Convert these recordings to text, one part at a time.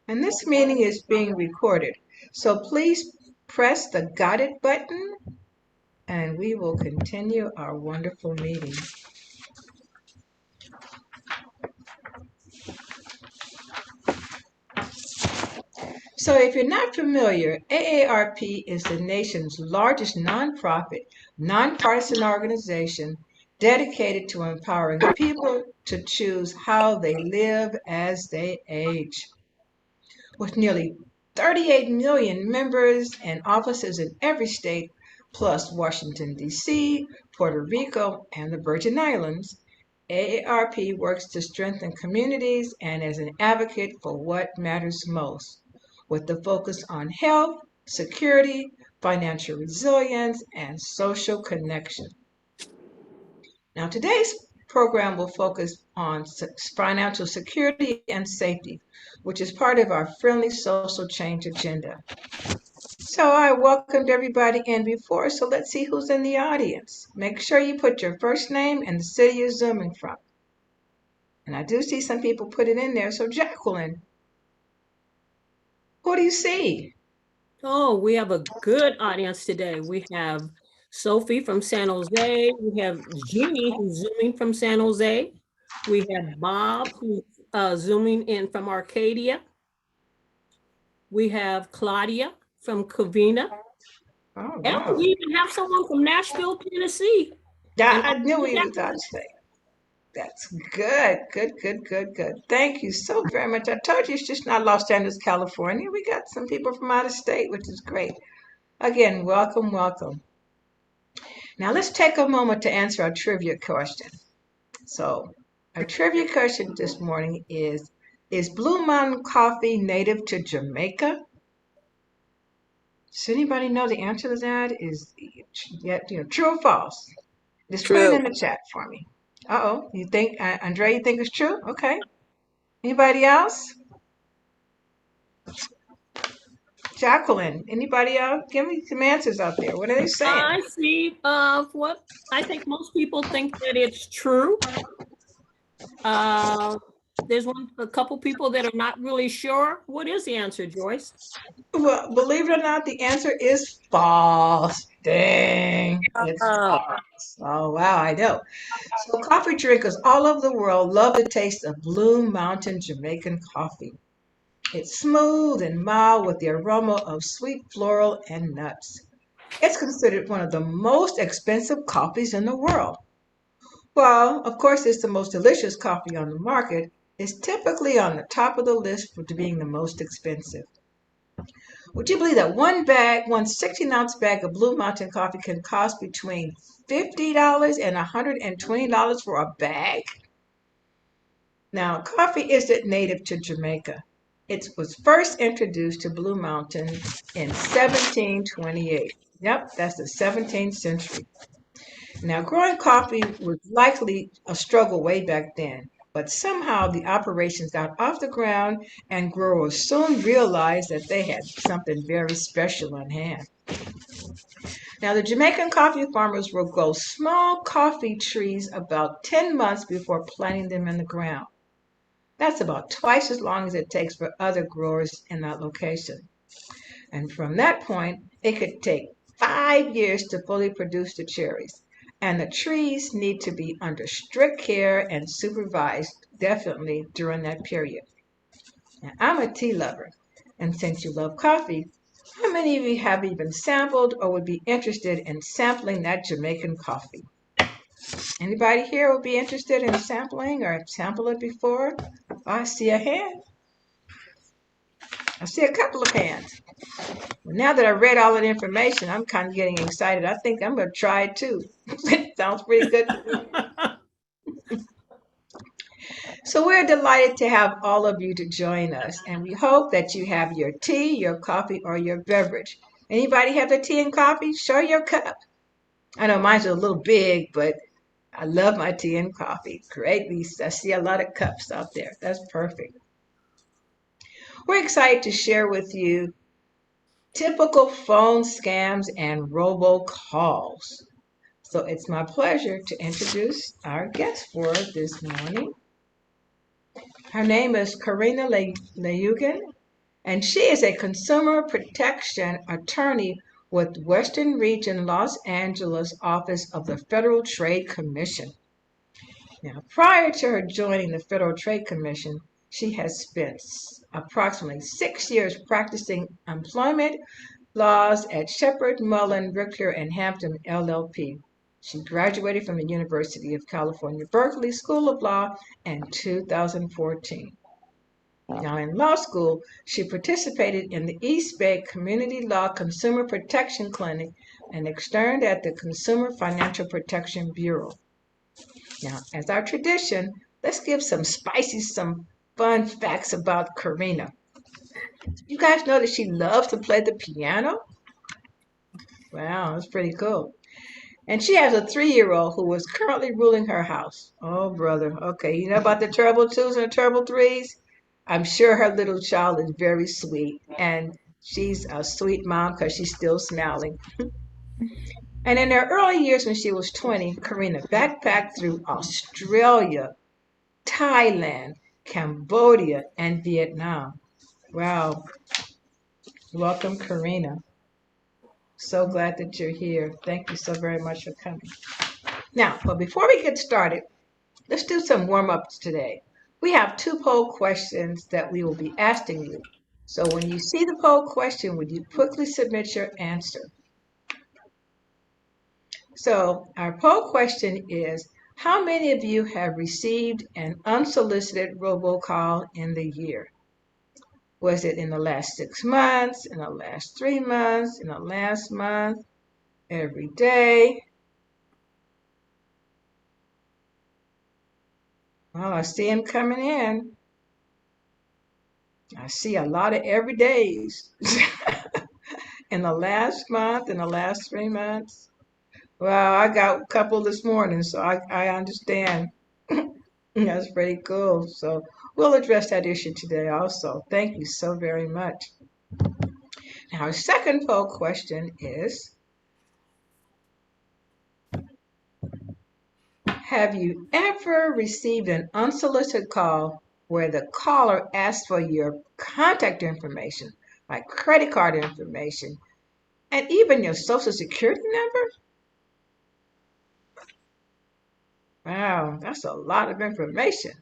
and this meeting is being recorded. So please press the got it button and we will continue our wonderful meeting. So if you're not familiar, AARP is the nation's largest nonprofit, nonpartisan organization dedicated to empowering people to choose how they live as they age. With nearly 38 million members and offices in every state, plus Washington, D.C., Puerto Rico, and the Virgin Islands, AARP works to strengthen communities and as an advocate for what matters most, with the focus on health, security, financial resilience, and social connection. Now, today's program will focus on financial security and safety, which is part of our friendly social change agenda. So I welcomed everybody in before, so let's see who's in the audience. Make sure you put your first name and the city you're zooming from. And I do see some people put it in there. So Jacqueline, who do you see? Oh, we have a good audience today. We have Sophie from San Jose. We have Jeannie who's zooming from San Jose. We have Bob who's zooming in from Arcadia. We have Claudia from Covina. Oh, And wow. we even have someone from Nashville, Tennessee. Yeah, And I knew he was out of state. That's good, good, good, good, good. Thank you so very much. I told you it's just not Los Angeles, California. We got some people from out of state, which is great. Again, welcome, welcome. Now let's take a moment to answer our trivia question. So, our trivia question this morning is Blue Mountain coffee native to Jamaica? Does anybody know the answer to that? Is true or false? Just put it True. in the chat for me. Uh-oh, you think, Andre, you think it's true? Okay. Anybody else? Jacqueline, anybody else? Give me some answers out there. What are they saying? I see what I think most people think that it's true. There's a couple people that are not really sure. What is the answer, Joyce? Well, believe it or not, the answer is false. Dang, it's Oh, false. Oh, wow, I know. So, coffee drinkers all over the world love the taste of Blue Mountain Jamaican coffee. It's smooth and mild with the aroma of sweet floral and nuts. It's considered one of the most expensive coffees in the world. While, of course, it's the most delicious coffee on the market, it's typically on the top of the list for being the most expensive. Would you believe that one 16-ounce bag of Blue Mountain coffee can cost between $50 and $120 for a bag? Now, coffee isn't native to Jamaica. It was first introduced to Blue Mountain in 1728. Yep, that's the 17th century. Now, growing coffee was likely a struggle way back then, but somehow the operations got off the ground and growers soon realized that they had something very special on hand. Now, the Jamaican coffee farmers will grow small coffee trees about 10 months before planting them in the ground. That's about twice as long as it takes for other growers in that location. And from that point, it could take 5 years to fully produce the cherries. And the trees need to be under strict care and supervised definitely during that period. Now, I'm a tea lover, and since you love coffee, how many of you have even sampled or would be interested in sampling that Jamaican coffee? Anybody here would be interested in sampling or sampled it before? I see a hand. I see a couple of hands. Now that I read all that information, I'm kind of getting excited. I think I'm going to try it too. It sounds pretty good to me. So we're delighted to have all of you to join us, and we hope that you have your tea, your coffee, or your beverage. Anybody have the tea and coffee? Show your cup. I know mine's a little big, but I love my tea and coffee. Great. I see a lot of cups out there. That's perfect. We're excited to share with you typical phone scams and robocalls. So it's my pleasure to introduce our guest for this morning. Her name is Karina Layugan, And she is a consumer protection attorney with Western Region Los Angeles Office of the Federal Trade Commission. Now, prior to her joining the Federal Trade Commission, she has spent approximately 6 years practicing employment laws at Shepherd, Mullen, Richter, and Hampton LLP. She graduated from the University of California, Berkeley School of Law in 2014. Now, in law school, she participated in the East Bay Community Law Consumer Protection Clinic and externed at the Consumer Financial Protection Bureau. Now, as our tradition, let's give some fun facts about Karina. You guys know that she loves to play the piano? Wow, that's pretty cool. And she has a 3-year-old who is currently ruling her house. Oh, brother. Okay, you know about the terrible twos and the terrible threes? I'm sure her little child is very sweet. And she's a sweet mom because she's still smiling. And in her early years when she was 20, Karina backpacked through Australia, Thailand, Cambodia, and Vietnam. Wow. Welcome, Karina. So glad that you're here. Thank you so very much for coming. Now, but before we get started, let's do some warm-ups today. We have 2 poll questions that we will be asking you. So when you see the poll question, would you quickly submit your answer? So our poll question is, how many of you have received an unsolicited robocall in the year? Was it in the last 6 months, in the last 3 months, in the last month, every day? Well, I see them coming in. I see a lot of everydays in the last month, in the last 3 months. Well, I got a couple this morning, so I understand. That's pretty cool. So we'll address that issue today also. Thank you so very much. Now, our second poll question is, have you ever received an unsolicited call where the caller asked for your contact information, like credit card information, and even your social security number? Wow, that's a lot of information.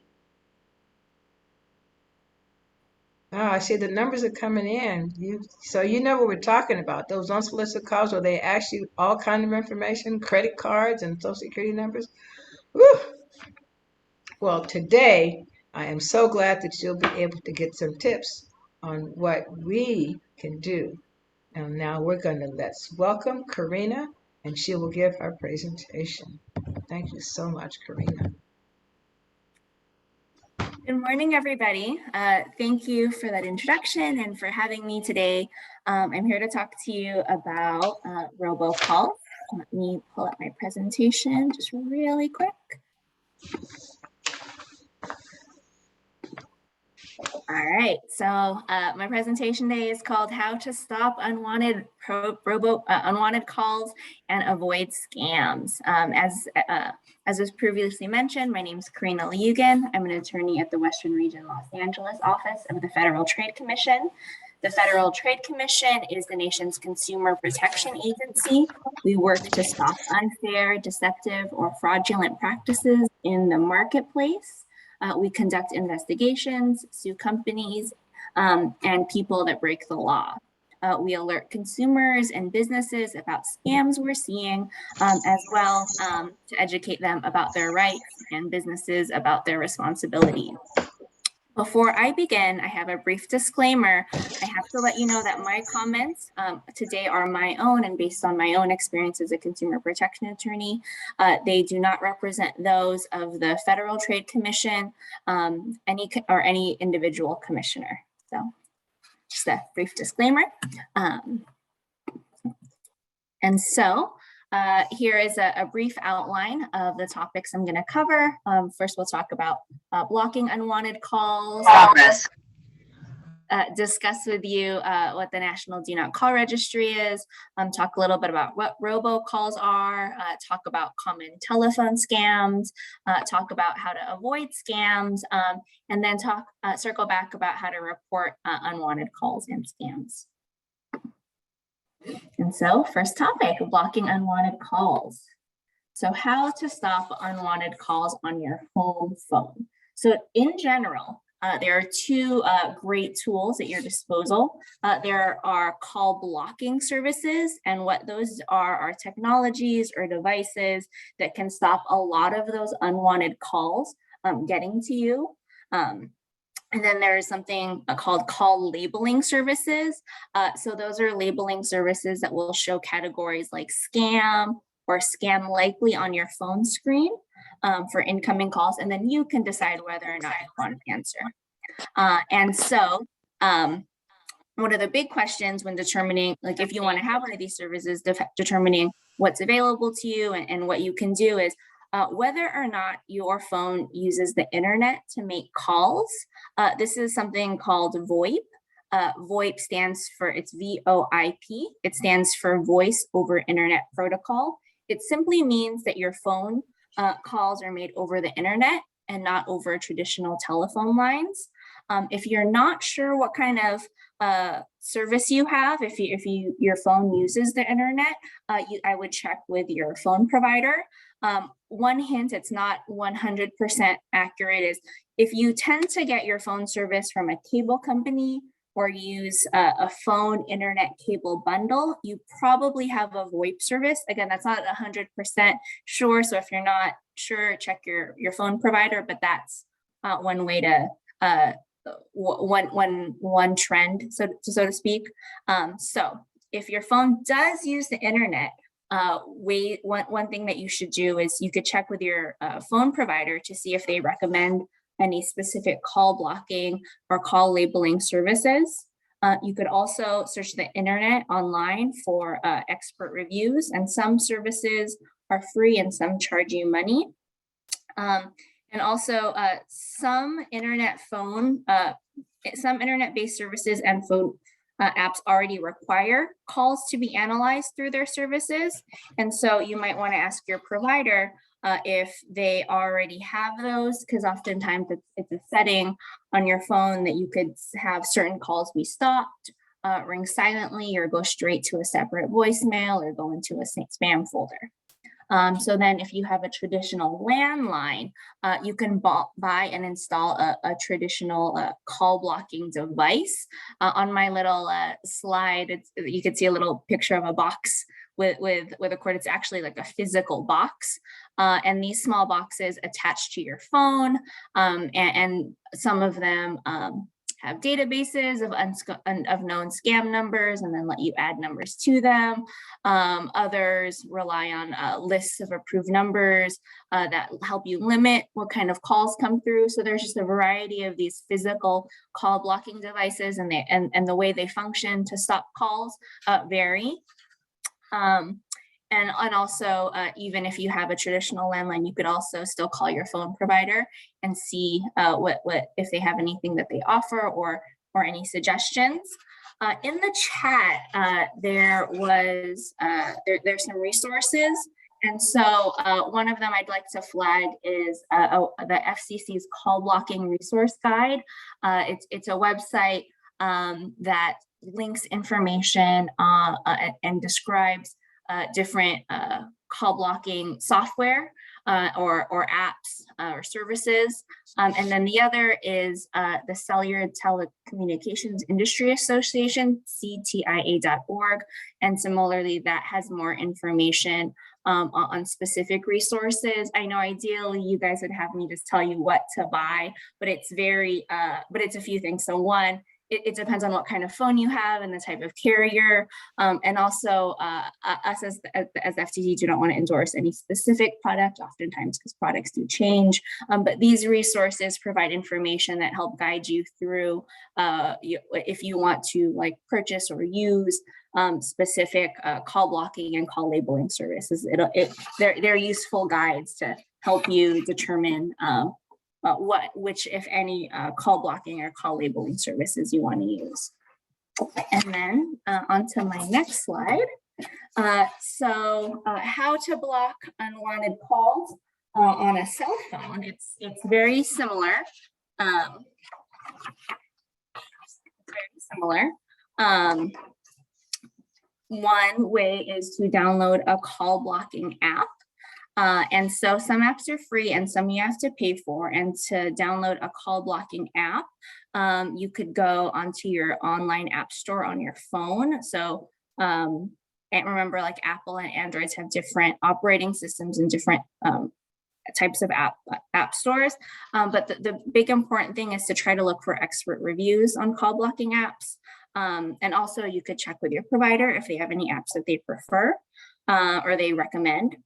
Oh, I see the numbers are coming in. So you know what we're talking about. Those unsolicited calls where they ask you all kind of information, credit cards and social security numbers. Whew. Well, today I am so glad that you'll be able to get some tips on what we can do. And now let's welcome Karina, and she will give her presentation. Thank you so much, Karina. Good morning, everybody. Thank you for that introduction and for having me today. I'm here to talk to you about Robocall. Let me pull up my presentation just really quick. All right, so my presentation today is called How to Stop Unwanted Calls and Avoid Scams. As was previously mentioned, my name is Karina Layugan. I'm an attorney at the Western Region Los Angeles Office of the Federal Trade Commission. The Federal Trade Commission is the nation's consumer protection agency. We work to stop unfair, deceptive, or fraudulent practices in the marketplace. We conduct investigations, sue companies, and people that break the law. We alert consumers and businesses about scams we're seeing, as well to educate them about their rights and businesses about their responsibilities. Before I begin, I have a brief disclaimer. I have to let you know that my comments today are my own and based on my own experience as a consumer protection attorney. They do not represent those of the Federal Trade Commission, any individual commissioner. So just a brief disclaimer. Here is a brief outline of the topics I'm going to cover. First, we'll talk about blocking unwanted calls. discuss with you what the National Do Not Call Registry is, talk a little bit about what robocalls are, talk about common telephone scams, talk about how to avoid scams, and then circle back about how to report unwanted calls and scams. And so, first topic, blocking unwanted calls. So how to stop unwanted calls on your home phone. So in general, there are two great tools at your disposal. There are call blocking services, and what those are technologies or devices that can stop a lot of those unwanted calls getting to you. And then there's something called call labeling services. So those are labeling services that will show categories like scam or scam likely on your phone screen for incoming calls, and then you can decide whether or not you want to answer. And so one of the big questions when determining, like if you want to have one of these services, determining what's available to you and what you can do is whether or not your phone uses the internet to make calls. This is something called VoIP. VoIP stands for, it's VoIP. It stands for Voice over Internet Protocol. It simply means that your phone calls are made over the internet and not over traditional telephone lines. If you're not sure what kind of service you have, if your phone uses the internet, I would check with your phone provider. One hint, it's not 100% accurate, is if you tend to get your phone service from a cable company or use a phone internet cable bundle, you probably have a VoIP service. Again, that's not 100% sure. So if you're not sure, check your phone provider, but that's one way to, one trend, so to speak. So if your phone does use the internet, one thing that you should do is you could check with your phone provider to see if they recommend any specific call blocking or call labeling services. You could also search the internet online for expert reviews, and some services are free and some charge you money. And also some internet-based services and phone apps already require calls to be analyzed through their services. And so you might want to ask your provider if they already have those, because oftentimes it's a setting on your phone that you could have certain calls be stopped, ring silently, or go straight to a separate voicemail, or go into a spam folder. So then if you have a traditional landline, you can buy and install a traditional call blocking device. On my little slide, you can see a little picture of a box with a cord. It's actually like a physical box. And these small boxes attach to your phone, and some of them have databases of known scam numbers and then let you add numbers to them. Others rely on lists of approved numbers that help you limit what kind of calls come through. So there's just a variety of these physical call blocking devices, and the way they function to stop calls vary. And also, even if you have a traditional landline, you could also still call your phone provider and see what if they have anything that they offer or any suggestions. In the chat, there's some resources, and so one of them I'd like to flag is the FCC's call blocking resource guide. It's a website that links information and describes different call blocking software or apps or services. And then the other is the Cellular Telecommunications Industry Association, ctia.org. And similarly, that has more information on specific resources. I know ideally you guys would have me just tell you what to buy, but it's a few things. So one, it depends on what kind of phone you have and the type of carrier. And also us as FTD do not want to endorse any specific product, oftentimes because products do change. But these resources provide information that help guide you through if you want to like purchase or use specific call blocking and call labeling services. They're useful guides to help you determine which, if any, call blocking or call labeling services you want to use. And then on to my next slide. So how to block unwanted calls on a cell phone. It's very similar. One way is to download a call blocking app. And so some apps are free and some you have to pay for. And to download a call blocking app, you could go onto your online app store on your phone. So and remember, like Apple and Androids have different operating systems and different types of app stores. But the big important thing is to try to look for expert reviews on call blocking apps. And also you could check with your provider if they have any apps that they prefer or they recommend.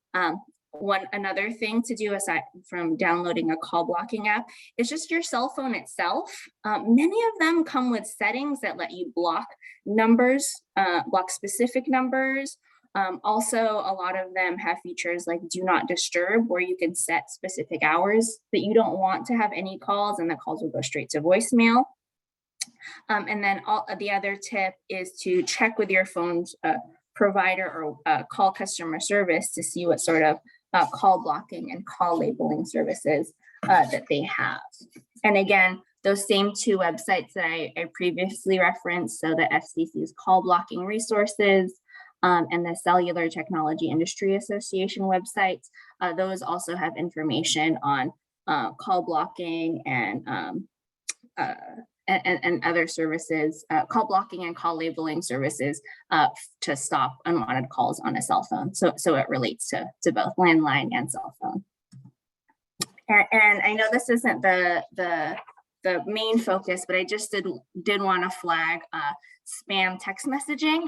Another thing to do aside from downloading a call blocking app is just your cell phone itself. Many of them come with settings that let you block numbers, block specific numbers. Also, a lot of them have features like do not disturb, where you can set specific hours that you don't want to have any calls, and the calls will go straight to voicemail. And then the other tip is to check with your phone's provider or call customer service to see what sort of call blocking and call labeling services that they have. And again, those same two websites that I previously referenced, so the FCC's call blocking resources and the Cellular Technology Industry Association websites, those also have information on call blocking and other services, call blocking and call labeling services to stop unwanted calls on a cell phone. So it relates to both landline and cell phone. And I know this isn't the main focus, but I just did want to flag spam text messaging.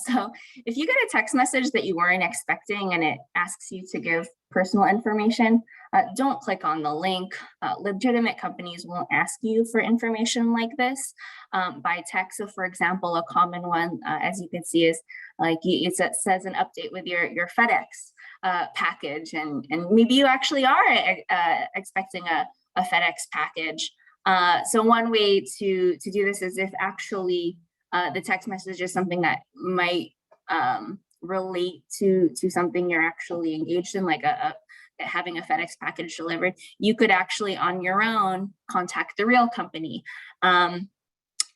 So if you get a text message that you weren't expecting and it asks you to give personal information, don't click on the link. Legitimate companies won't ask you for information like this by text. So for example, a common one, as you can see, is like it says an update with your FedEx package, and maybe you actually are expecting a FedEx package. So one way to do this is if actually the text message is something that might relate to something you're actually engaged in, like having a FedEx package delivered, you could actually on your own contact the real company.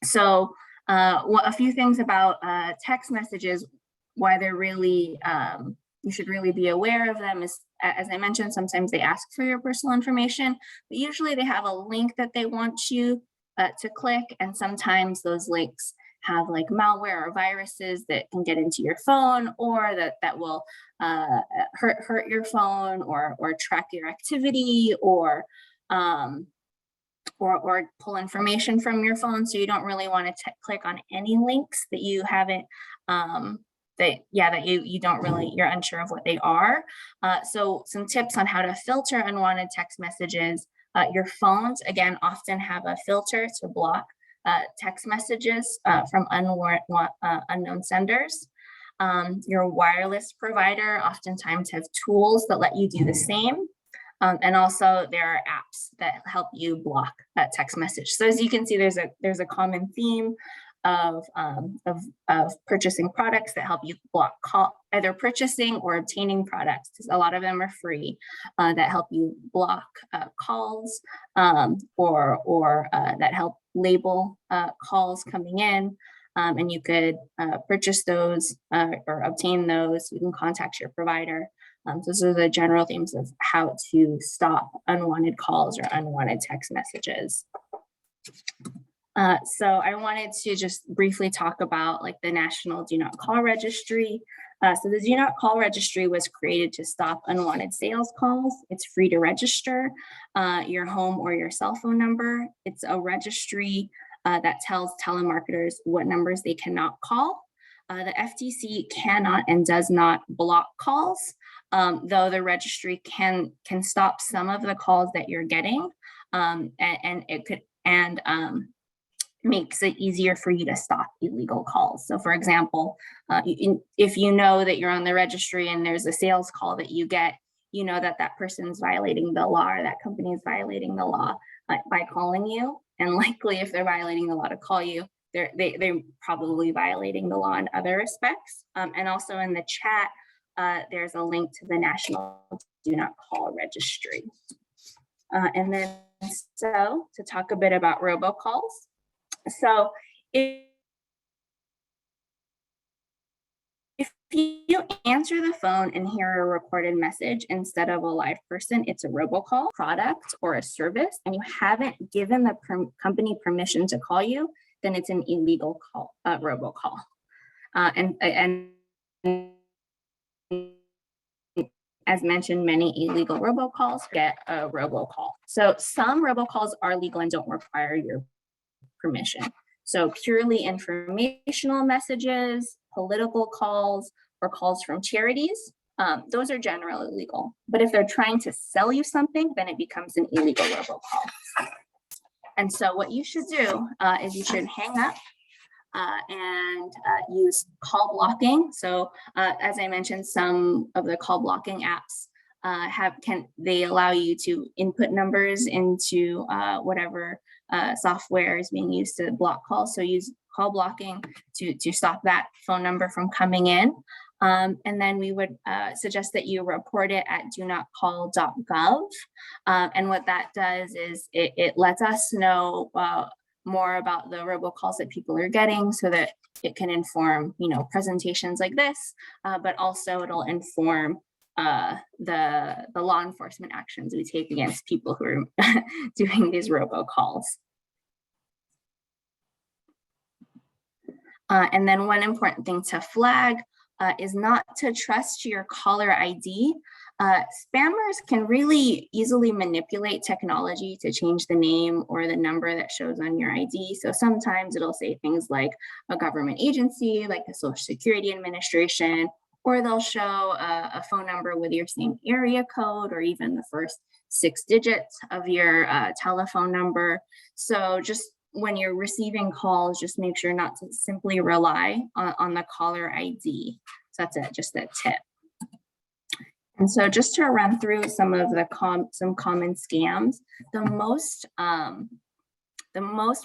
So a few things about text messages, why they're really, you should really be aware of them is, as I mentioned, sometimes they ask for your personal information, but usually they have a link that they want you to click, and sometimes those links have like malware or viruses that can get into your phone, or that will hurt your phone or track your activity or pull information from your phone. So you don't really want to click on any links that you haven't you don't really, you're unsure of what they are. So some tips on how to filter unwanted text messages. Your phones, again, often have a filter to block text messages from unknown senders. Your wireless provider oftentimes have tools that let you do the same. And also there are apps that help you block that text message. So as you can see, there's a common theme of purchasing products that help you block either purchasing or obtaining products. A lot of them are free that help you block calls or that help label calls coming in. And you could purchase those or obtain those. You can contact your provider. So those are the general themes of how to stop unwanted calls or unwanted text messages. So I wanted to just briefly talk about like the National Do Not Call Registry. So the Do Not Call Registry was created to stop unwanted sales calls. It's free to register your home or your cell phone number. It's a registry that tells telemarketers what numbers they cannot call. The FTC cannot and does not block calls, though the registry can stop some of the calls that you're getting, and it could makes it easier for you to stop illegal calls. So for example, if you know that you're on the registry and there's a sales call that you get, you know that that person's violating the law or that company is violating the law by calling you. And likely if they're violating the law to call you, they're probably violating the law in other respects. And also in the chat, there's a link to the National Do Not Call Registry. And then so to talk a bit about robocalls. So if you answer the phone and hear a recorded message instead of a live person, it's a robocall product or a service, and you haven't given the company permission to call you, then it's an illegal call, robocall. And as mentioned, many illegal robocalls get a robocall. So some robocalls are legal and don't require your permission. So purely informational messages, political calls, or calls from charities, those are generally legal. But if they're trying to sell you something, then it becomes an illegal robocall. And so what you should do is you should hang up and use call blocking. So as I mentioned, some of the call blocking apps they allow you to input numbers into whatever software is being used to block calls. So use call blocking to stop that phone number from coming in. And then we would suggest that you report it at donotcall.gov. And what that does is it lets us know more about the robocalls that people are getting, so that it can inform, presentations like this, but also it'll inform the law enforcement actions we take against people who are doing these robocalls. And then one important thing to flag is not to trust your caller ID. Spammers can really easily manipulate technology to change the name or the number that shows on your ID. So sometimes it'll say things like a government agency, like the Social Security Administration, or they'll show a phone number with your same area code or even the first 6 digits of your telephone number. So just when you're receiving calls, just make sure not to simply rely on the caller ID. So that's just a tip. And so just to run through some of the some common scams, the most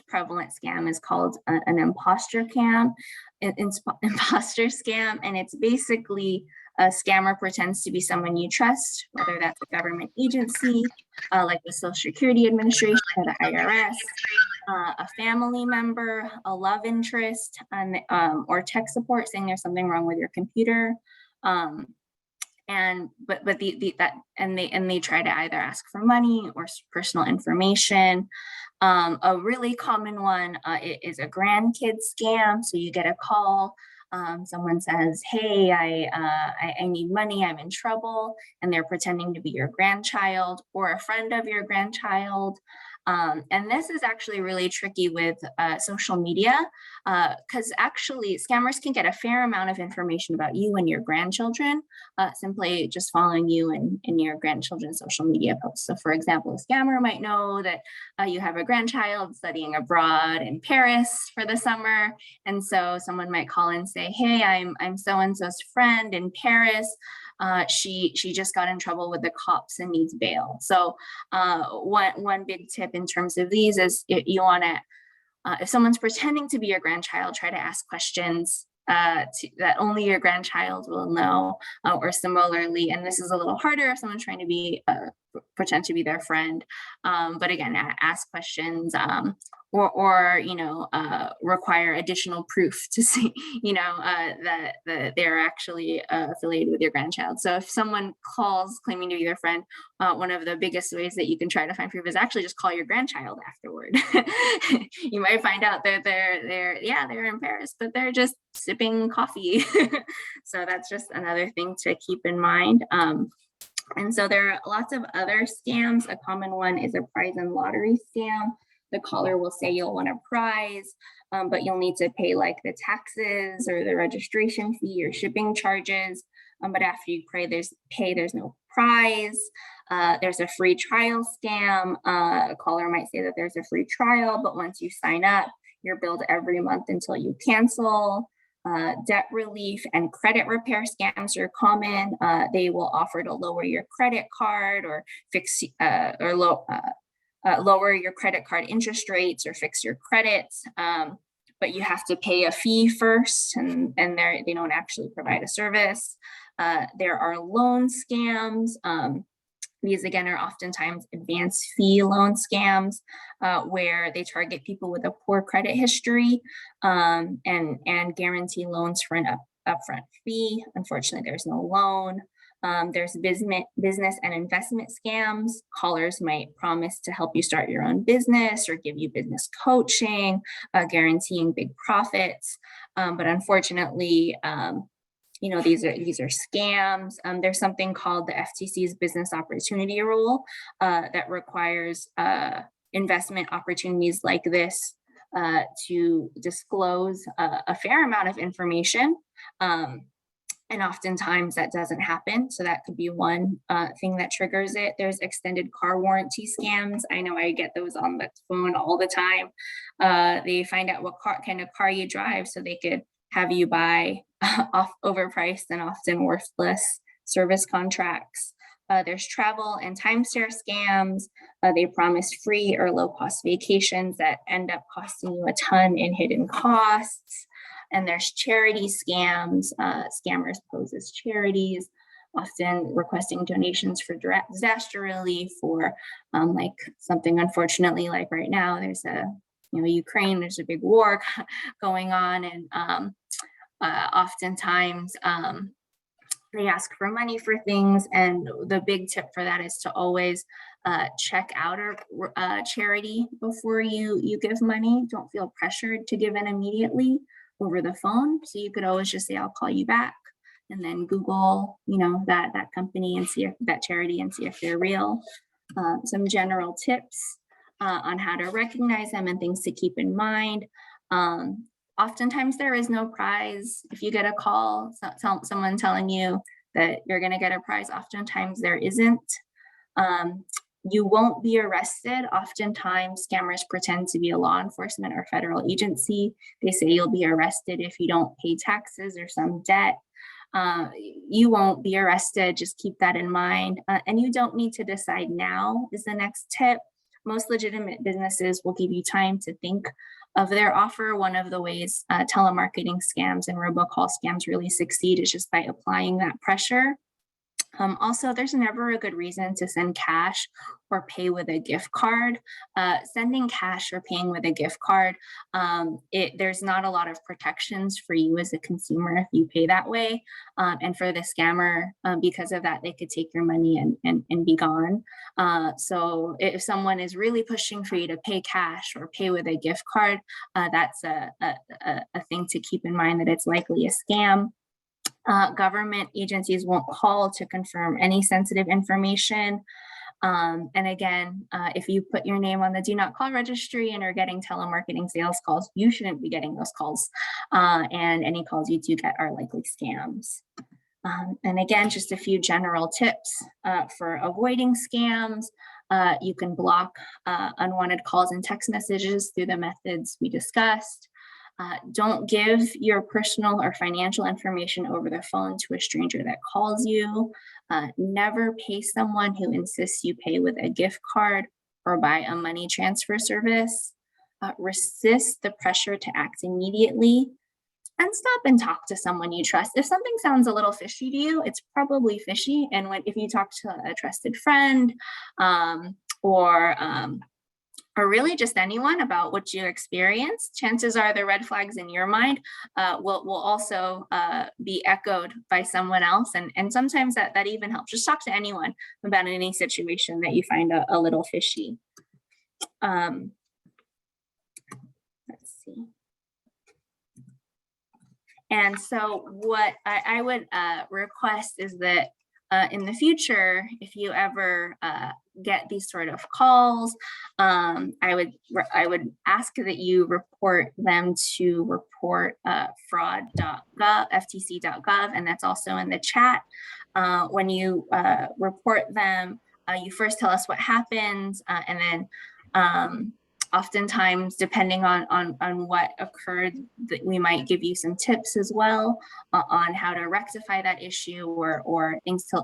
prevalent scam is called an imposter scam, and it's basically a scammer pretends to be someone you trust, whether that's a government agency like the Social Security Administration or the IRS, a family member, a love interest, or tech support saying there's something wrong with your computer. And they try to either ask for money or personal information. A really common one is a Grandkids Scam. So you get a call, someone says, "Hey, I need money, I'm in trouble," and they're pretending to be your grandchild or a friend of your grandchild. And this is actually really tricky with social media, because actually scammers can get a fair amount of information about you and your grandchildren, simply just following you in your grandchildren's social media posts. So for example, a scammer might know that you have a grandchild studying abroad in Paris for the summer. And so someone might call and say, "Hey, I'm so-and-so's friend in Paris. She just got in trouble with the cops and needs bail." So one big tip in terms of these is you want to, if someone's pretending to be your grandchild, try to ask questions that only your grandchild will know, or similarly, and this is a little harder if someone's trying to be pretend to be their friend, but again, ask questions, or require additional proof to see that they're actually affiliated with your grandchild. So if someone calls claiming to be their friend, one of the biggest ways that you can try to find proof is actually just call your grandchild afterward. You might find out that they're in Paris, but they're just sipping coffee. So that's just another thing to keep in mind. And so there are lots of other scams. A common one is a prize and lottery scam. The caller will say you'll win a prize, but you'll need to pay like the taxes or the registration fee or shipping charges. But after you there's no prize. There's a free trial scam. A caller might say that there's a free trial, but once you sign up, you're billed every month until you cancel. Debt relief and credit repair scams are common. They will offer to lower your credit card or fix lower your credit card interest rates or fix your credits. But you have to pay a fee first, and they don't actually provide a service. There are loan scams. These again are oftentimes advanced fee loan scams where they target people with a poor credit history and guarantee loans for an upfront fee. Unfortunately, there's no loan. There's business and investment scams. Callers might promise to help you start your own business or give you business coaching, guaranteeing big profits. But unfortunately, these are scams. There's something called the FTC's business opportunity rule that requires investment opportunities like this to disclose a fair amount of information. And oftentimes that doesn't happen. So that could be one thing that triggers it. There's extended car warranty scams. I know I get those on the phone all the time. They find out what kind of car you drive so they could have you buy overpriced and often worthless service contracts. There's travel and timeshare scams. They promise free or low-cost vacations that end up costing you a ton in hidden costs. And there's charity scams. Scammers pose as charities, often requesting donations for disaster relief or like something unfortunately like right now, there's Ukraine, there's a big war going on, and oftentimes they ask for money for things. And the big tip for that is to always check out a charity before you give money. Don't feel pressured to give in immediately over the phone. So you could always just say, I'll call you back, and then Google, that company and see if that charity and see if they're real. Some general tips on how to recognize them and things to keep in mind. Oftentimes there is no prize. If you get a call, someone telling you that you're going to get a prize, oftentimes there isn't. You won't be arrested. Oftentimes scammers pretend to be a law enforcement or federal agency. They say you'll be arrested if you don't pay taxes or some debt. You won't be arrested. Just keep that in mind. And you don't need to decide now is the next tip. Most legitimate businesses will give you time to think of their offer. One of the ways telemarketing scams and robocall scams really succeed is just by applying that pressure. Also, there's never a good reason to send cash or pay with a gift card. Sending cash or paying with a gift card, there's not a lot of protections for you as a consumer if you pay that way. And for the scammer, because of that, they could take your money and be gone. So if someone is really pushing for you to pay cash or pay with a gift card, that's a thing to keep in mind, that it's likely a scam. Government agencies won't call to confirm any sensitive information. And again, if you put your name on the do not call registry and are getting telemarketing sales calls, you shouldn't be getting those calls. And any calls you do get are likely scams. And again, just a few general tips for avoiding scams. You can block unwanted calls and text messages through the methods we discussed. Don't give your personal or financial information over the phone to a stranger that calls you. Never pay someone who insists you pay with a gift card or buy a money transfer service. Resist the pressure to act immediately, and stop and talk to someone you trust. If something sounds a little fishy to you, it's probably fishy. And if you talk to a trusted friend or really just anyone about what you experienced, chances are the red flags in your mind will also be echoed by someone else. And sometimes that even helps. Just talk to anyone about any situation that you find a little fishy. Let's see. And so what I would request is that in the future, if you ever get these sort of calls, I would ask that you report them to report.fraud.gov, ftc.gov, and that's also in the chat. When you report them, you first tell us what happens, and then Oftentimes, depending on what occurred, that we might give you some tips as well on how to rectify that issue or things to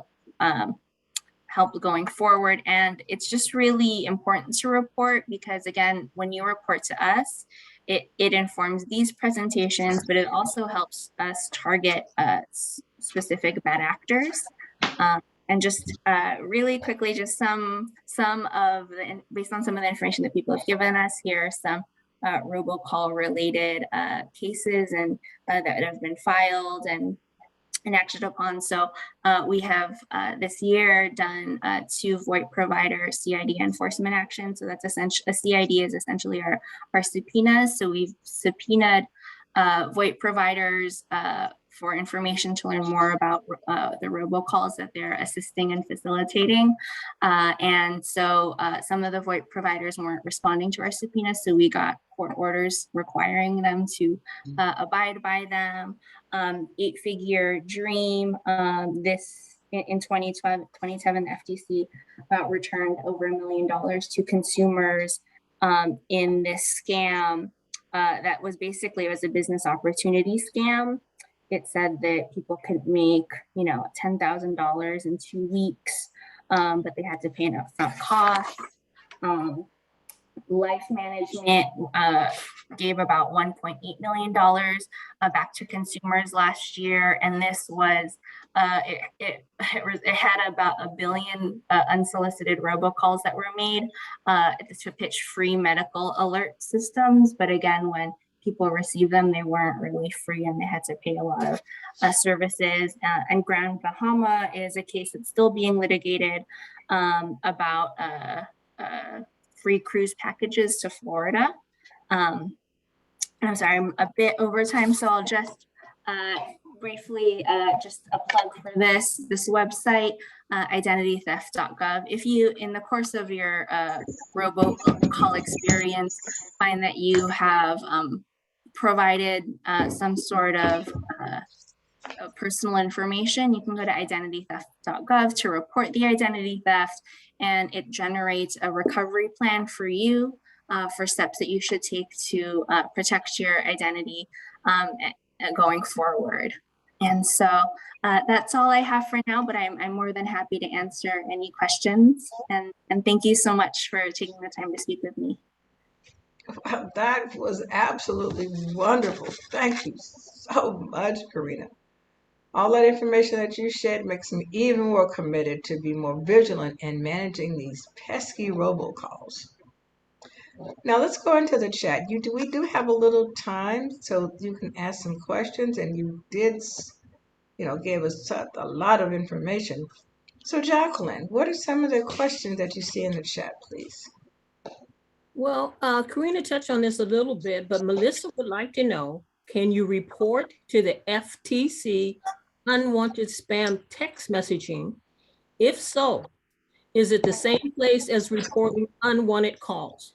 help going forward. And it's just really important to report because, again, when you report to us, it informs these presentations, but it also helps us target specific bad actors. And just really quickly, just some of the, based on some of the information that people have given us here, some robocall related cases and that have been filed and acted upon. So we have this year done 2 VoIP provider CID enforcement actions. So that's essentially, a CID is essentially our subpoenas. So we've subpoenaed VoIP providers for information to learn more about the robocalls that they're assisting and facilitating. And so some of the VoIP providers weren't responding to our subpoenas, so we got court orders requiring them to abide by them. 8-figure dream, this in 2012, 2017, the FTC returned over $1 million to consumers in this scam. That was basically, it was a business opportunity scam. It said that people could make, $10,000 in 2 weeks, but they had to pay an upfront cost. Life Management gave about $1.8 million back to consumers last year, and this was it had about 1 billion unsolicited robocalls that were made to pitch free medical alert systems. But again, when people received them, they weren't really free, and they had to pay a lot of services. And Grand Bahama is a case that's still being litigated about free cruise packages to Florida. I'm sorry, I'm a bit over time, so I'll just briefly just a plug for this website, identitytheft.gov. If you, in the course of your robocall experience, find that you have provided some sort of personal information, you can go to identitytheft.gov to report the identity theft, and it generates a recovery plan for you for steps that you should take to protect your identity going forward. And so that's all I have for now, but I'm more than happy to answer any questions. And thank you so much for taking the time to speak with me. That was absolutely wonderful. Thank you so much, Karina. All that information that you shared makes me even more committed to be more vigilant in managing these pesky robocalls. Now let's go into the chat. We do have a little time, so you can ask some questions, and you did, gave us a lot of information. So Jacqueline, what are some of the questions that you see in the chat, please? Well, Karina touched on this a little bit, but Melissa would like to know, can you report to the FTC unwanted spam text messaging? If so, is it the same place as reporting unwanted calls?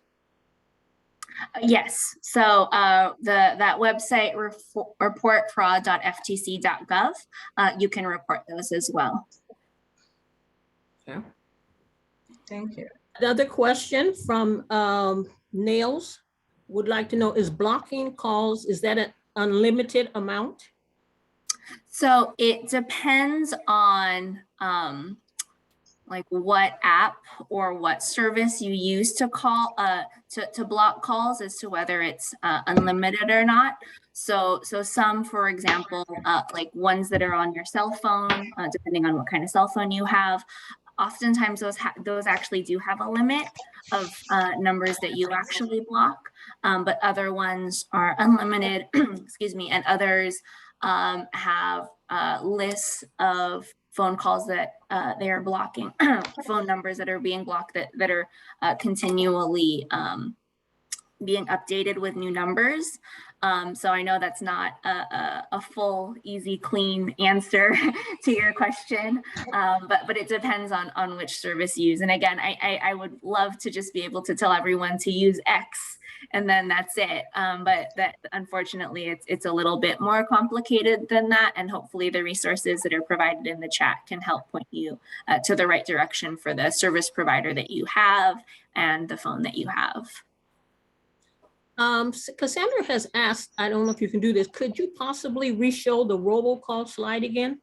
Yes. So that website, reportfraud.ftc.gov, you can report those as well. Okay. Thank you. Another question from Nails would like to know, is blocking calls, is that an unlimited amount? So it depends on like what app or what service you use to call to block calls as to whether it's unlimited or not. So some, for example, like ones that are on your cell phone, depending on what kind of cell phone you have, oftentimes those actually do have a limit of numbers that you actually block, but other ones are unlimited, excuse me, and others have lists of phone calls that they are blocking, phone numbers that are being blocked that are continually being updated with new numbers. So I know that's not a full, easy, clean answer to your question, but it depends on which service you use. And again, I would love to just be able to tell everyone to use X and then that's it. But that unfortunately, it's a little bit more complicated than that. And hopefully the resources that are provided in the chat can help point you to the right direction for the service provider that you have and the phone that you have. Cassandra has asked, I don't know if you can do this, could you possibly re-show the robocall slide again?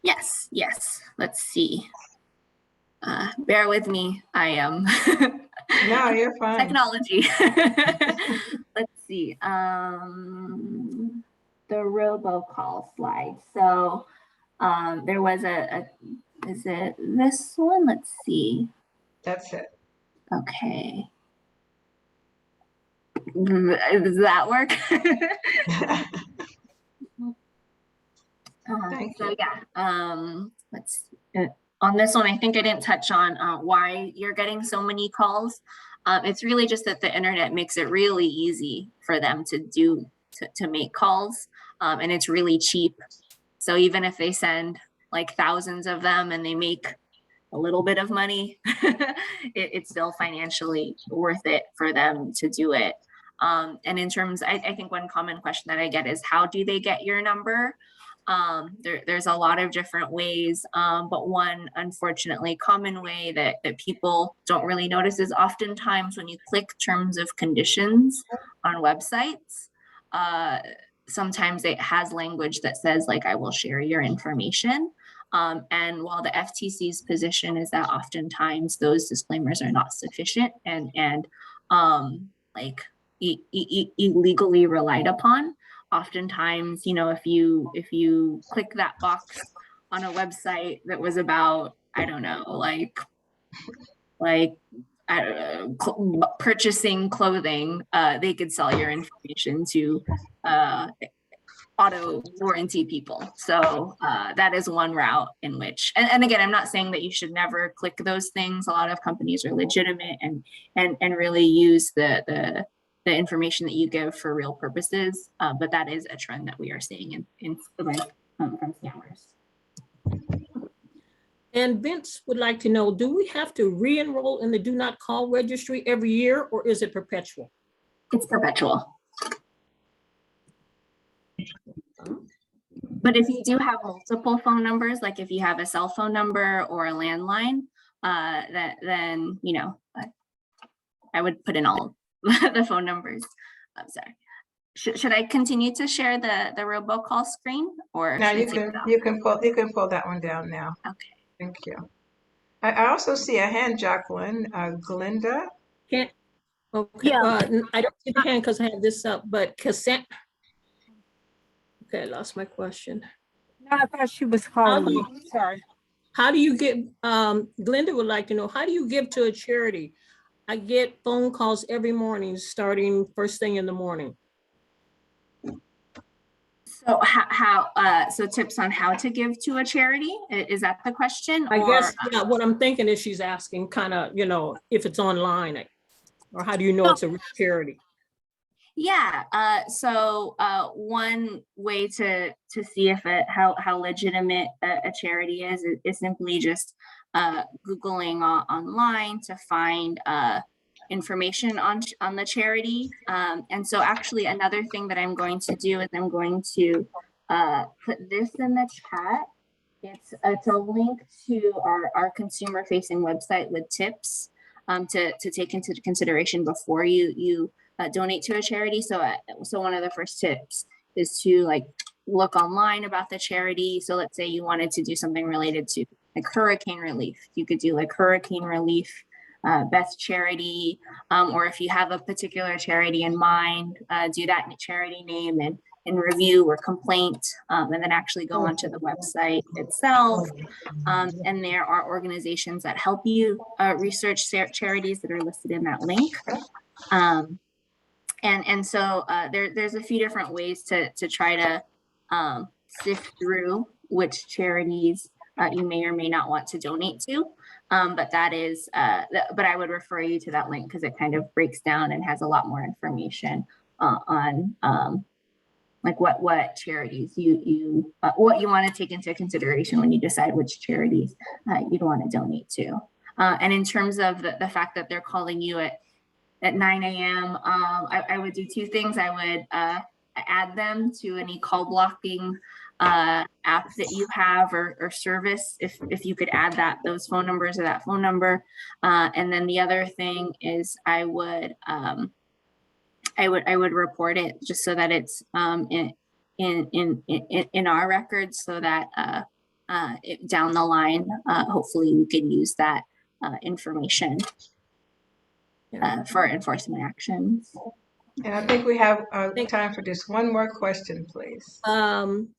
Yes. Let's see. Bear with me. I am No, you're fine. technology. Let's see. The robocall slide. So there was is it this one? Let's see. That's it. Okay. Does that work? Thank so you. yeah, let's on this one, I think I didn't touch on why you're getting so many calls. It's really just that the internet makes it really easy for them to make calls, and it's really cheap. So even if they send like thousands of them and they make a little bit of money, it's still financially worth it for them to do it. And in terms, I think one common question that I get is, how do they get your number? There's a lot of different ways, but one unfortunately common way that people don't really notice is oftentimes when you click terms of conditions on websites, sometimes it has language that says like, I will share your information. And while the FTC's position is that oftentimes those disclaimers are not sufficient and like illegally relied upon, oftentimes, you know, if you click that box on a website that was about, I don't know, like purchasing clothing, they could sell your information to auto warranty people. So that is one route in which, and again, I'm not saying that you should never click those things. A lot of companies are legitimate and really use the information that you give for real purposes. But that is a trend that we are seeing from scammers. And Vince would like to know, do we have to re-enroll in the do not call registry every year, or is it perpetual? It's perpetual. But if you do have multiple phone numbers, like if you have a cell phone number or a landline, then, you know, I would put in all the phone numbers. I'm sorry. Should I continue to share the robocall screen, or Now you can pull that one down now. Okay. Thank you. I also see a hand, Jacqueline. Glinda. Can't. Okay. Yeah. I don't see the hand because I have this up, but Cassandra. Okay, I lost my question. No, I thought she was calling me. Sorry. How do you give, Glenda would like to know, how do you give to a charity? I get phone calls every morning, starting first thing in the morning. So so tips on how to give to a charity? Is that the question? I guess, yeah, what I'm thinking is she's asking kind of, you know, if it's online, or how do you know it's a charity? Yeah, so one way to see if how legitimate a charity is simply just Googling online to find information on the charity. And so actually another thing that I'm going to do is I'm going to put this in the chat. It's a link to our consumer facing website with tips to take into consideration before you donate to a charity. So one of the first tips is to like look online about the charity. So let's say you wanted to do something related to like hurricane relief. You could do like hurricane relief, best charity, or if you have a particular charity in mind, do that charity name and review or complaint, and then actually go onto the website itself. And there are organizations that help you research charities that are listed in that link. And so there's a few different ways to try to sift through which charities you may or may not want to donate to. But that is, but I would refer you to that link because it kind of breaks down and has a lot more information on like what charities you what you want to take into consideration when you decide which charities you'd want to donate to. And in terms of the fact that they're calling you at 9 a.m., I would do two things. I would add them to any call blocking app that you have or service, if you could add those phone numbers or that phone number. And then the other thing is I would I would report it just so that it's in our records, so that down the line, hopefully we could use that information for enforcement actions. And I think we have time for just one more question, please.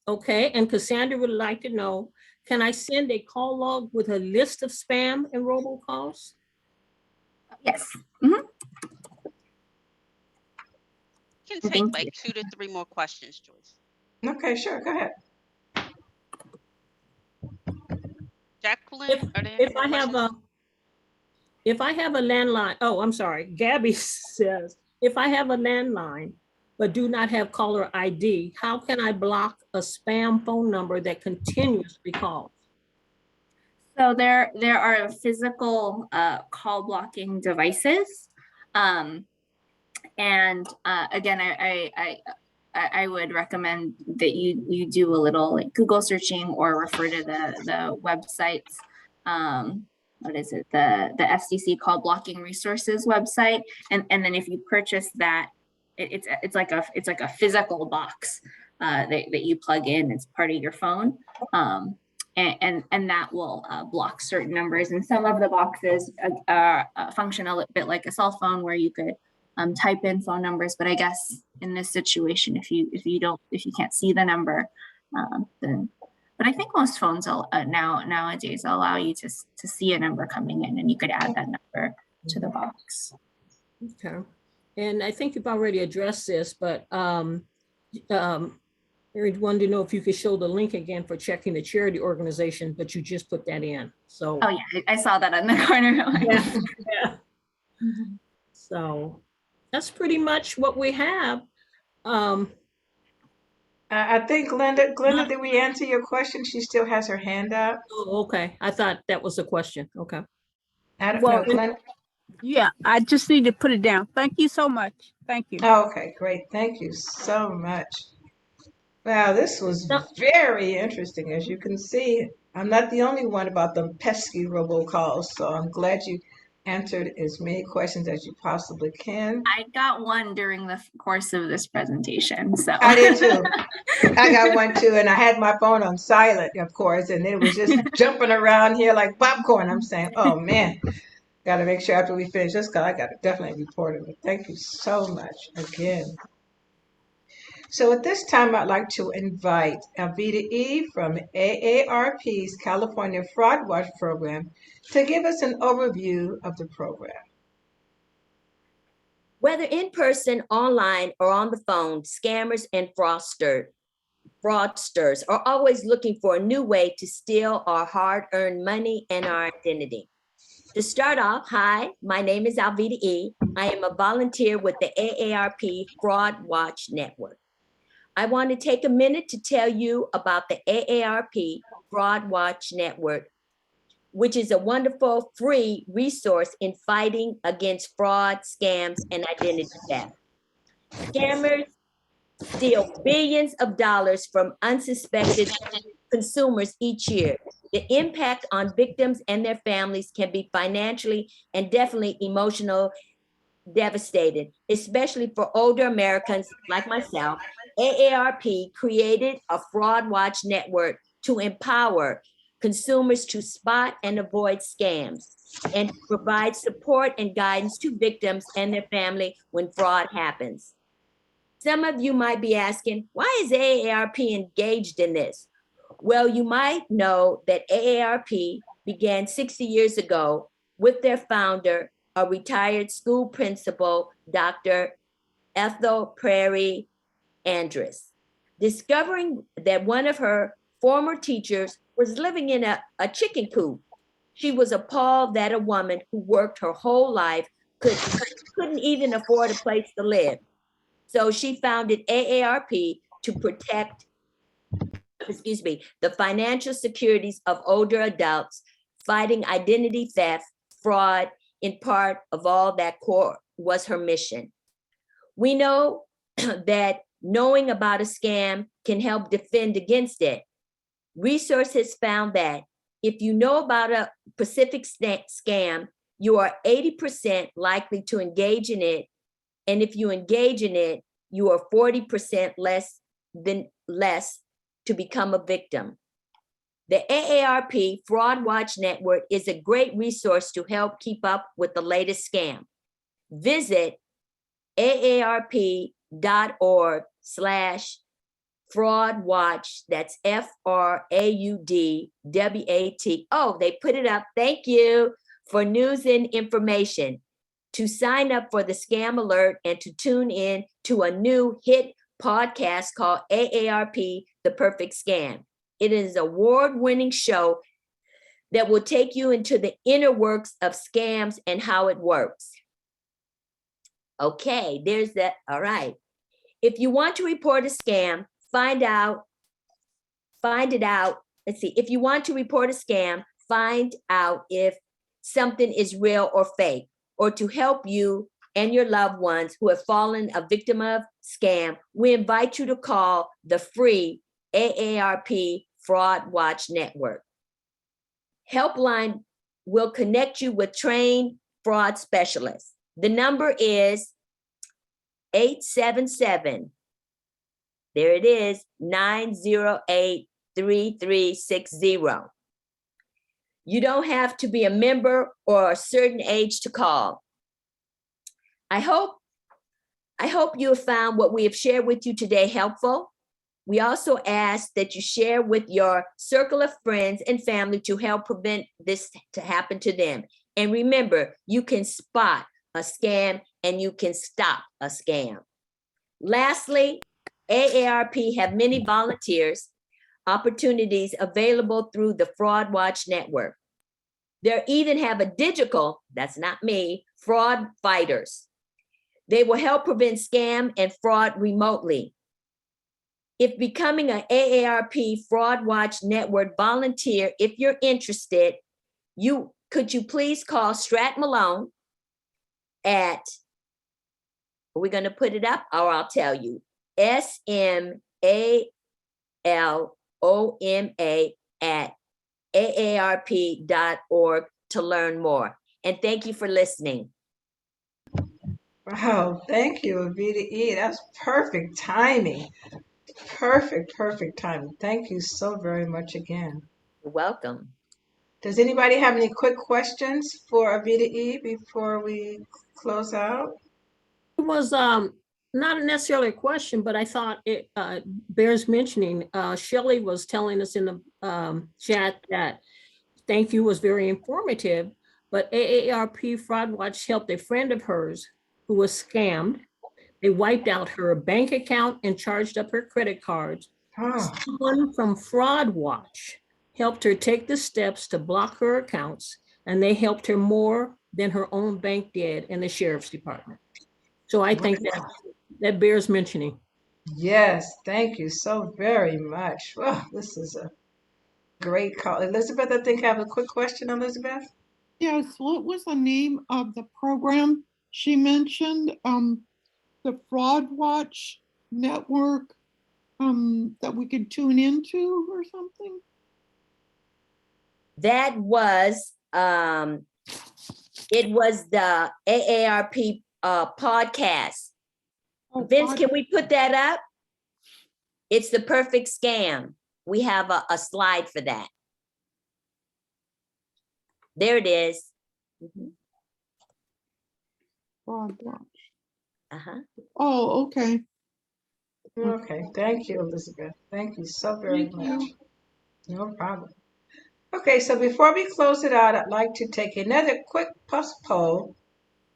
Okay, and Cassandra would like to know, can I send a call log with a list of spam and robocalls? Yes. Can take like 2 to 3 more questions, Joyce. Okay, sure, go ahead. Jacqueline, are there If more I have questions? if I have a landline, oh, I'm sorry, Gabby says, if I have a landline but do not have caller ID, how can I block a spam phone number that continuously calls? So there are physical call blocking devices, and again, I would recommend that you do a little like Google searching or refer to the websites. What is it? The FCC call blocking resources website, and then if you purchase that, it's like a physical box that you plug in. It's part of your phone. And that will block certain numbers. And some of the boxes function a little bit like a cell phone, where you could type in phone numbers. But I guess in this situation, if you can't see the number, then. But I think most phones nowadays allow you to see a number coming in, and you could add that number to the box. Okay, and I think you've already addressed this, but I wanted to know if you could show the link again for checking the charity organization, but you just put that in. So. Oh yeah, I saw that on the corner. Yeah. So that's pretty much what we have. I think Glenda, did we answer your question? She still has her hand up. Oh, okay. I thought that was a question. Okay. I don't Well, know, Glenda. Yeah, I just need to put it down. Thank you so much. Thank you. Oh, okay, great. Thank you so much. Wow, this was very interesting. As you can see, I'm not the only one about the pesky robocalls, so I'm glad you answered as many questions as you possibly can. I got one during the course of this presentation, so. I did too. I got one too, and I had my phone on silent, of course, and it was just jumping around here like popcorn. I'm saying, oh man, got to make sure after we finish this call, I got to definitely report it. Thank you so much again. So at this time, I'd like to invite Alvita E. from AARP's California Fraud Watch program to give us an overview of the program. Whether in person, online, or on the phone, scammers and fraudsters are always looking for a new way to steal our hard-earned money and our identity. To start off, hi, my name is Alvita E. I am a volunteer with the AARP Fraud Watch Network. I want to take a minute to tell you about the AARP Fraud Watch Network, which is a wonderful free resource in fighting against fraud, scams, and identity theft. Scammers steal billions of dollars from unsuspected consumers each year. The impact on victims and their families can be financially and definitely emotional devastated, especially for older Americans like myself. AARP created a fraud watch network to empower consumers to spot and avoid scams and provide support and guidance to victims and their family when fraud happens. Some of you might be asking, why is AARP engaged in this? Well, you might know that AARP began 60 years ago with their founder, a retired school principal, Dr. Ethel Prairie Andrus, discovering that one of her former teachers was living in a chicken coop. She was appalled that a woman who worked her whole life couldn't even afford a place to live. So she founded AARP to protect, the financial securities of older adults, fighting identity theft, fraud, in part of all that core was her mission. We know that knowing about a scam can help defend against it. Research has found that if you know about a specific scam, you are 80% likely to engage in it And if you engage in it, you are 40% less to become a victim. The AARP Fraud Watch Network is a great resource to help keep up with the latest scam. Visit aarp.org/fraudwatch. That's FRAUDWAT. Oh, they put it up. Thank you for news and information. To sign up for the scam alert and to tune in to a new hit podcast called AARP, The Perfect Scam. It is an award-winning show that will take you into the inner works of scams and how it works. Okay, there's that. All right. If you want to report a scam, find it out. Let's see. If you want to report a scam, find out if something is real or fake, or to help you and your loved ones who have fallen a victim of scam, we invite you to call the free AARP Fraud Watch Network. Helpline will connect you with trained fraud specialists. The number is 877. There it is, 908-3360. You don't have to be a member or a certain age to call. I hope you have found what we have shared with you today helpful. We also ask that you share with your circle of friends and family to help prevent this to happen to them. And remember, you can spot a scam and you can stop a scam. Lastly, AARP have many volunteers opportunities available through the Fraud Watch Network. They even have a digital, that's not me, fraud fighters. They will help prevent scam and fraud remotely. If becoming an AARP Fraud Watch Network volunteer, if you're interested, could you please call Strat Malone at, we're going to put it up or I'll tell you, SMALOMA@aarp.org to learn more. And thank you for listening. Wow, thank you, Avita E. That's perfect timing. Perfect timing. Thank you so very much again. You're welcome. Does anybody have any quick questions for Avita E before we close out? It was not necessarily a question, but I thought it bears mentioning. Shelley was telling us in the chat that thank you was very informative, but AARP Fraud Watch helped a friend of hers who was scammed. They wiped out her bank account and charged up her credit cards. Oh, Someone from Fraud Watch helped her take the steps to block her accounts, and they helped her more than her own bank did in the sheriff's department. So I think that bears mentioning. yes, thank you so very much. Well, this is a great call. Elizabeth, I think I have a quick question, Elizabeth. Yes, what was the name of the program she mentioned? The Fraud Watch Network that we could tune into or something? That was, it was the AARP podcast. Oh, Vince, can we put that up? It's The Perfect Scam. We have a slide for that. There it is. Fraud Watch. Uh-huh. Oh, okay. Okay, thank you, Elizabeth. Thank you so very much. You. No problem. Okay, so before we close it out, I'd like to take another quick poll.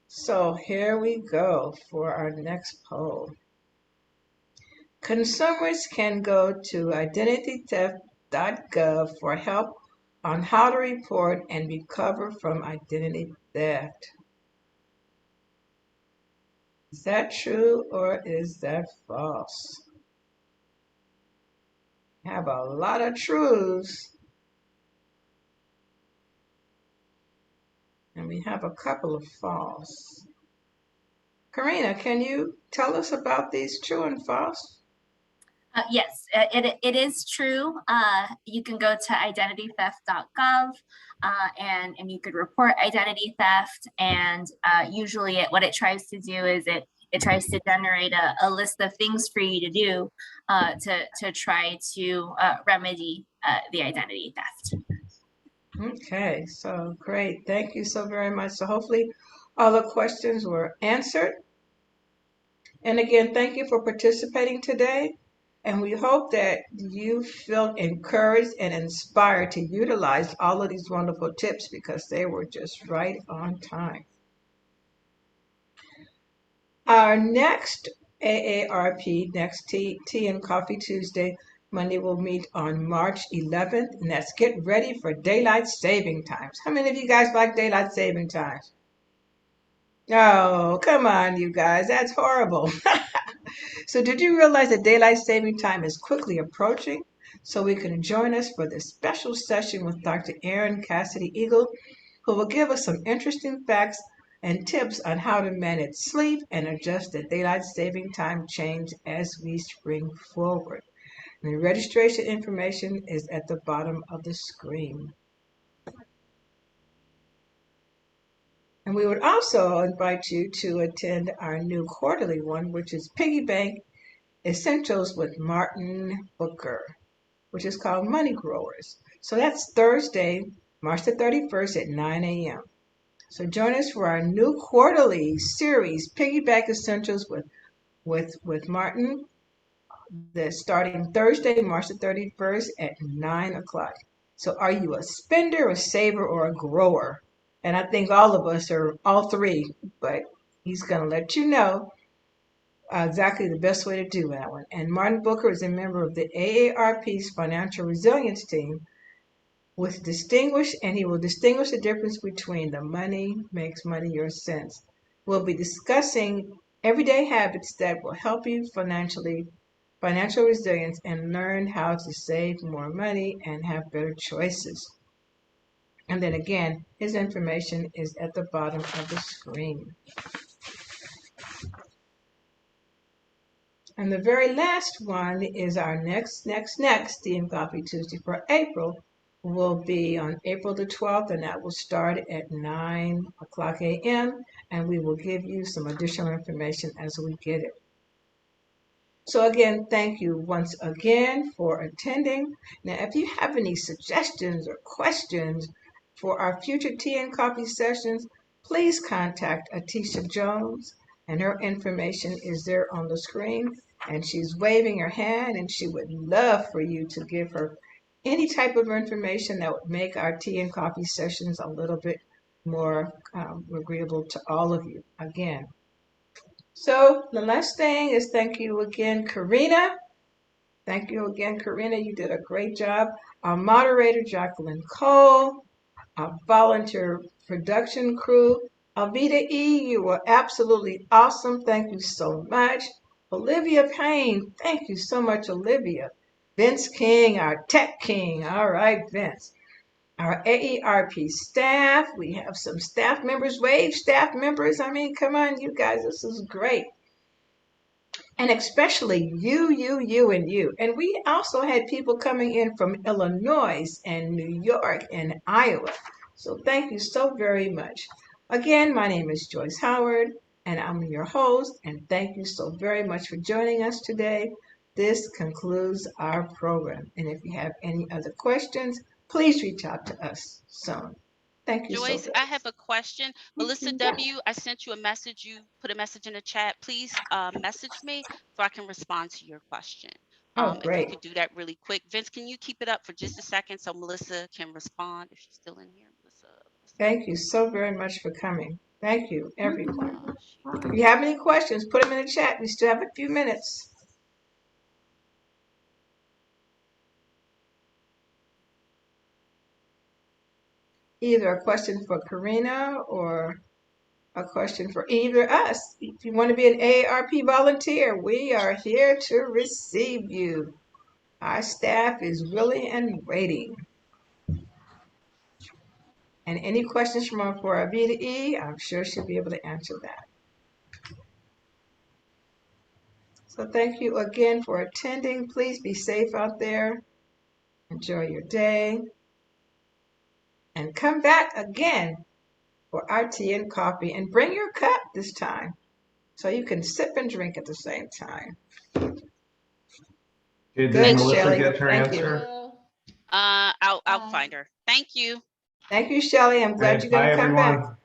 So here we go for our next poll. Consumers can go to identitytheft.gov for help on how to report and recover from identity theft. Is that true or is that false? I have a lot of truths. And we have a couple of false. Karina, can you tell us about these true and false? Yes, it is true. You can go to identitytheft.gov and you could report identity theft. And usually what it tries to do is it it tries to generate a list of things for you to do to try to remedy the identity theft. Okay, so great. Thank you so very much. So hopefully all the questions were answered. And again, thank you for participating today. And we hope that you feel encouraged and inspired to utilize all of these wonderful tips because they were just right on time. Our next AARP, next Tea and Coffee Tuesday, Monday, will meet on March 11th, and that's Get Ready for Daylight Saving Times. How many of you guys like Daylight Saving Times? Oh, come on, you guys, that's horrible. So did you realize that daylight saving time is quickly approaching? So we can join us for this special session with Dr. Erin Cassidy Eagle, who will give us some interesting facts and tips on how to manage sleep and adjust the daylight saving time change as we spring forward. And the registration information is at the bottom of the screen. And we would also invite you to attend our new quarterly one, which is Piggy Bank Essentials with Martin Booker, which is called Money Growers. So that's Thursday, March the 31st at 9 a.m. So join us for our new quarterly series, Piggyback Essentials with Martin, that's starting Thursday, March the 31st at 9 o'clock. So are you a spender, a saver, or a grower? And I think all of us are all three, but he's going to let you know exactly the best way to do that one. And Martin Booker is a member of the AARP's Financial Resilience Team, and he will distinguish the difference between the money makes money your sense. We'll be discussing everyday habits that will help you financial resilience, and learn how to save more money and have better choices. And then again, his information is at the bottom of the screen. And the very last one is our next Tea and Coffee Tuesday for April will be on April the 12th, and that will start at 9 o'clock a.m. And we will give you some additional information as we get it. So again, thank you once again for attending. Now, if you have any suggestions or questions for our future tea and coffee sessions, please contact Atisha Jones, and her information is there on the screen. And she's waving her hand, and she would love for you to give her any type of information that would make our tea and coffee sessions a little bit more agreeable to all of you. Again. So the last thing is thank you again, Karina. Thank you again, Karina. You did a great job. Our moderator, Jacqueline Cole. Our volunteer production crew. Alvita E., you were absolutely awesome. Thank you so much. Olivia Payne, thank you so much, Olivia. Vince King, our tech king. All right, Vince. Our AERP staff, we have some staff members, wave staff members. I mean, come on, you guys, this is great. And especially you, and you. And we also had people coming in from Illinois and New York and Iowa. So thank you so very much. Again, my name is Joyce Howard, and I'm your host. And thank you so very much for joining us today. This concludes our program. And if you have any other questions, please reach out to us soon. Thank you so Joyce, very I much. have a question. Melissa W., I sent you a message. You put a message in the chat. Please message me so I can respond to your question. Oh, If you great. could do that really quick. Vince, can you keep it up for just a second so Melissa can respond if she's still in here? Melissa. Thank you so very much for coming. Thank you, everyone. Gosh. If you have any questions, put them in the chat. We still have a few minutes. Either a question for Karina or a question for either us. If you want to be an AARP volunteer, we are here to receive you. Our staff is willing and waiting. And any questions for Avita E., I'm sure she'll be able to answer that. So thank you again for attending. Please be safe out there. Enjoy your day. And come back again for our tea and coffee. And bring your cup this time. So you can sip and drink at the same time. Did Good, Melissa Shelley. get her Thank you. answer? I'll find her. Thank you. Thank you, Shelley. I'm glad Okay, you're going bye, to come back. everyone.